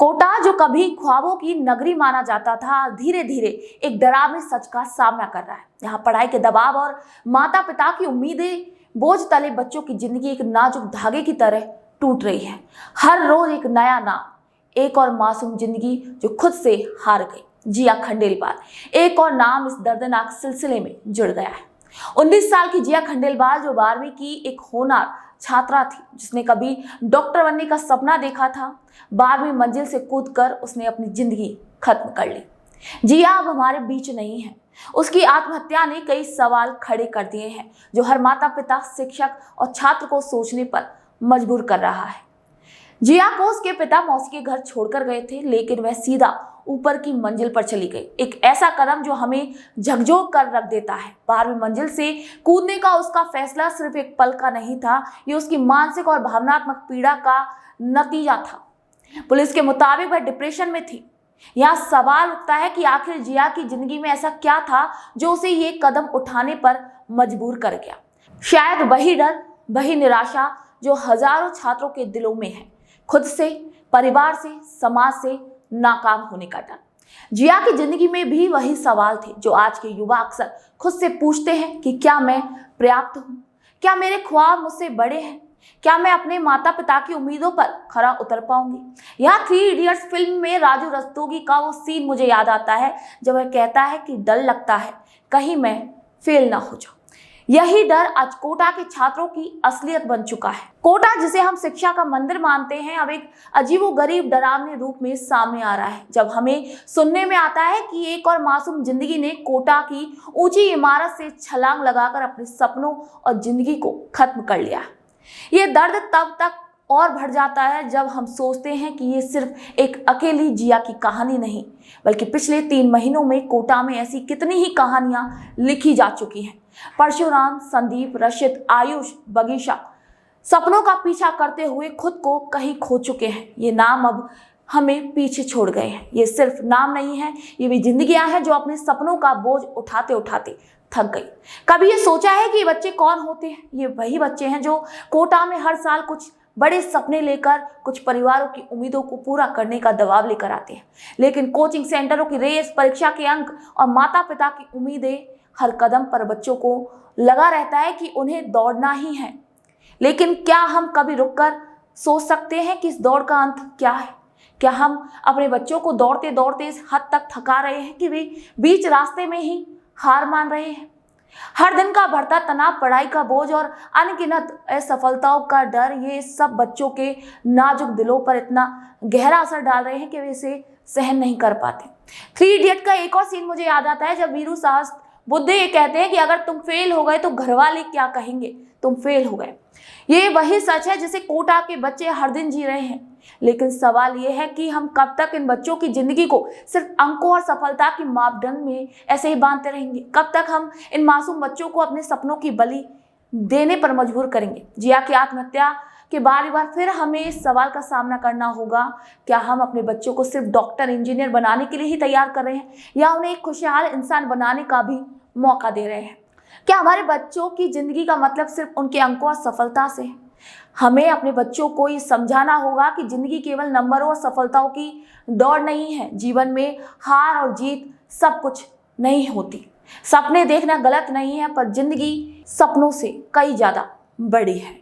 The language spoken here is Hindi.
कोटा, जो कभी ख्वाबों की नगरी माना जाता था, धीरे धीरे एक डरावने सच का सामना कर रहा है। यहाँ पढ़ाई के दबाव और माता पिता की उम्मीदें बोझ तले बच्चों की जिंदगी एक नाजुक धागे की तरह टूट रही है। हर रोज एक नया नाम, एक और मासूम जिंदगी जो खुद से हार गई। जिया खंडेलवाल एक और नाम इस दर्दनाक सिलसिले में जुड़ गया है। 19 साल की जिया खंडेलवाल, जो 12वीं की एक होनहार छात्रा थी, जिसने कभी डॉक्टर बनने का सपना देखा था, 12वीं मंजिल से कूदकर उसने अपनी जिंदगी खत्म कर ली। जिया अब हमारे बीच नहीं है। उसकी आत्महत्या ने कई सवाल खड़े कर दिए हैं, जो हर माता पिता, शिक्षक और छात्र को सोचने पर मजबूर कर रहा है। जिया को उसके पिता मौसी के घर छोड़कर गए थे, लेकिन वह सीधा ऊपर की मंजिल पर चली गई। एक ऐसा कदम जो हमें झकझोर कर रख देता है। 12वीं मंजिल से कूदने का उसका फैसला सिर्फ एक पल का नहीं था, ये उसकी मानसिक और भावनात्मक पीड़ा का नतीजा था। पुलिस के मुताबिक वह डिप्रेशन में थी। यहाँ सवाल उठता है कि आखिर जिया की जिंदगी में ऐसा क्या था जो उसे ये कदम उठाने पर मजबूर कर गया। शायद वही डर, वही निराशा जो हजारों छात्रों के दिलों में है, खुद से, परिवार से, समाज से नाकाम होने का डर। जिया की जिंदगी में भी वही सवाल थे जो आज के युवा अक्सर खुद से पूछते हैं कि क्या मैं पर्याप्त हूँ? क्या मेरे ख्वाब मुझसे बड़े हैं? क्या मैं अपने माता पिता की उम्मीदों पर खरा उतर पाऊंगी? यहाँ 3 इडियट्स फिल्म में राजू रस्तोगी का वो सीन मुझे याद आता है, जब वह कहता है कि डर लगता है कहीं मैं फेल ना हो जाऊं। यही डर आज कोटा के छात्रों की असलियत बन चुका है। कोटा, जिसे हम शिक्षा का मंदिर मानते हैं, अब एक अजीबोगरीब डरावने रूप में सामने आ रहा है। जब हमें सुनने में आता है कि एक और मासूम जिंदगी ने कोटा की ऊंची इमारत से छलांग लगाकर अपने सपनों और जिंदगी को खत्म कर लिया। ये दर्द तब तक और बढ़ जाता है जब हम सोचते हैं कि ये सिर्फ एक अकेली जिया की कहानी नहीं, बल्कि पिछले 3 महीनों में कोटा में ऐसी कितनी ही कहानियां लिखी जा चुकी हैं। परशुराम, संदीप, रशिद, आयुष, बगीचा सपनों का पीछा करते हुए खुद को कहीं खो चुके हैं। ये नाम अब हमें पीछे छोड़ गए हैं। ये सिर्फ नाम नहीं है, ये भी जिंदगियां हैं जो अपने सपनों का बोझ उठाते उठाते थक गई। कभी ये सोचा है कि ये बच्चे कौन होते हैं? ये वही बच्चे हैं जो कोटा में हर साल कुछ बड़े सपने लेकर कुछ परिवारों की उम्मीदों को पूरा करने का दबाव लेकर आते हैं, लेकिन कोचिंग सेंटरों की रेस, परीक्षा के अंक और माता पिता की उम्मीदें, हर कदम पर बच्चों को लगा रहता है कि उन्हें दौड़ना ही है। लेकिन क्या हम कभी रुककर सोच सकते हैं कि इस दौड़ का अंत क्या है? क्या हम अपने बच्चों को दौड़ते दौड़ते इस हद तक थका रहे हैं कि वे बीच रास्ते में ही हार मान रहे हैं? हर दिन का बढ़ता तनाव, पढ़ाई का बोझ और अनगिनत असफलताओं का डर, ये सब बच्चों के नाजुक दिलों पर इतना गहरा असर डाल रहे हैं कि वे इसे सहन नहीं कर पाते। 3 इडियट का एक और सीन मुझे याद आता है, जब वीरू साहस बुद्धे ये कहते हैं कि अगर तुम फेल हो गए तो घर वाले क्या कहेंगे, तुम फेल हो गए। ये वही सच है जिसे कोटा के बच्चे हर दिन जी रहे हैं। लेकिन सवाल ये है कि हम कब तक इन बच्चों की जिंदगी को सिर्फ अंकों और सफलता की मापदंड में ऐसे ही बांधते रहेंगे? कब तक हम इन मासूम बच्चों को अपने सपनों की बलि देने पर मजबूर करेंगे? जिया की आत्महत्या के बार बार फिर हमें इस सवाल का सामना करना होगा, क्या हम अपने बच्चों को सिर्फ डॉक्टर, इंजीनियर बनाने के लिए ही तैयार कर रहे हैं, या उन्हें एक खुशहाल इंसान बनाने का भी मौका दे रहे हैं? क्या हमारे बच्चों की जिंदगी का मतलब सिर्फ उनके अंकों और सफलता से है? हमें अपने बच्चों को ये समझाना होगा कि जिंदगी केवल नंबरों और सफलताओं की दौड़ नहीं है। जीवन में हार और जीत सब कुछ नहीं होती। सपने देखना गलत नहीं है, पर जिंदगी सपनों से कई ज्यादा बड़ी है।